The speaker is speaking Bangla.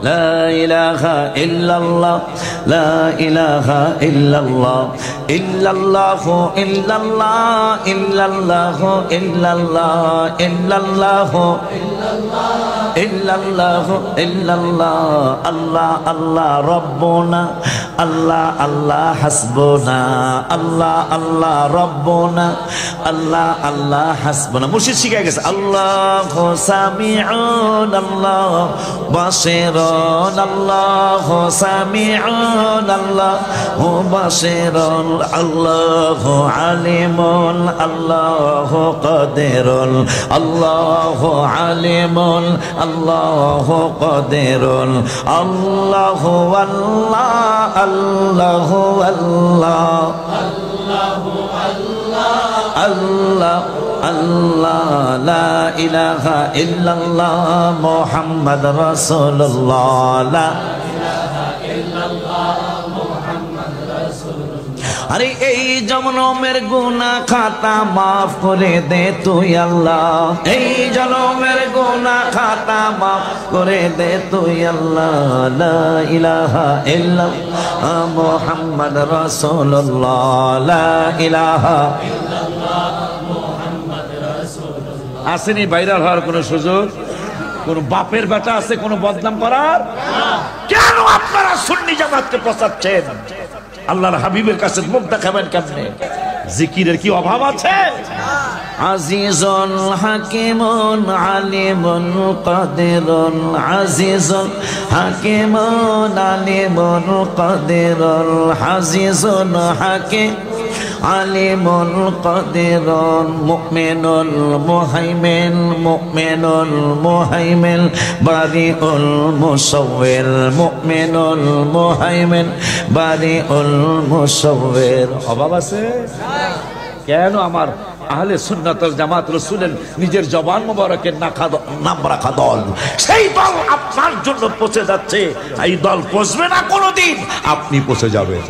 লা ইলাহা ইল্লাল্লাহ লা ইলাহা ইল্লাল্লাহ ইল্লাল্লাহু ইল্লাল্লাহ ইল্লাল্লাহু ইল্লাল্লাহ ইল্লাল্লাহু ইল্লাল্লাহু ইল্লাল্লাহ আল্লাহ আল্লাহ রাব্বুনা আল্লাহ আল্লাহ হাসবুনা আল্লাহ আল্লাহ রাব্বুনা আল্লাহ আল্লাহ হাসবুনা মুর্শিদ শিখাই গেছে আল্লাহু সামিউন আল্লাহ বাসিরুন আল্লাহু সামিউন আল্লাহু বাসিরুন আল্লাহু আলিমুন আল্লাহু কাদিরুন আল্লাহু আলিমুন আল্লাহু কাদিরুন আল্লাহু আল্লাহ আল্লাহু আল্লাহ আল্লাহু আল্লাহ আল্লাহ আল্লাহ লা ইলাহা ইল্লাল্লাহ মুহাম্মদ রাসূলুল্লাহ লা ইলাহা ইল্লাল্লাহ মুহাম্মদ রাসূলুল্লাহ আরে এই জনমের গুনাহ খাতা maaf করে দে তুই আল্লাহ এই জনমের গুনাহ খাতা maaf করে দে তুই আল্লাহ লা ইলাহা ইল্লাল্লাহ মুহাম্মদ রাসূলুল্লাহ লা ইলাহা ইল্লাল্লাহ মুহাম্মদ রাসূলুল্লাহ আসেনি ভাইরাল হওয়ার কোনো সুযোগ কোন বাপের বেটা আছে কোন বদনাম করার কেন আপনারা সুন্নি জামাতকে পচাচ্ছেন আল্লাহর হাবিবের কাছে মুখ দেখাবেন কেমনে জিকিরের কি অভাব আছে আজিজুল হাকিমুন আলিমুন কাদিরুন আজিজুল হাকিমুন আলিমুন কাদিরুন আজিজুল হাকিম আলিমুল কাদিরুন মুমিনুল মুহাইমিন মুমিনুল মুহাইমিন বারিউল মুসাওয়ির মুমিনুল মুহাইমিন বারিউল মুসাওয়ির অভাব আছে কেন আমার আহলে সুন্নাত ওয়াল জামাত রাসূলের নিজের জবান মোবারকের নাম রাখা দল সেই দল আপনার জন্য পৌঁছে যাচ্ছে এই দল পৌঁছবে না কোনোদিন আপনি পৌঁছে যাবেন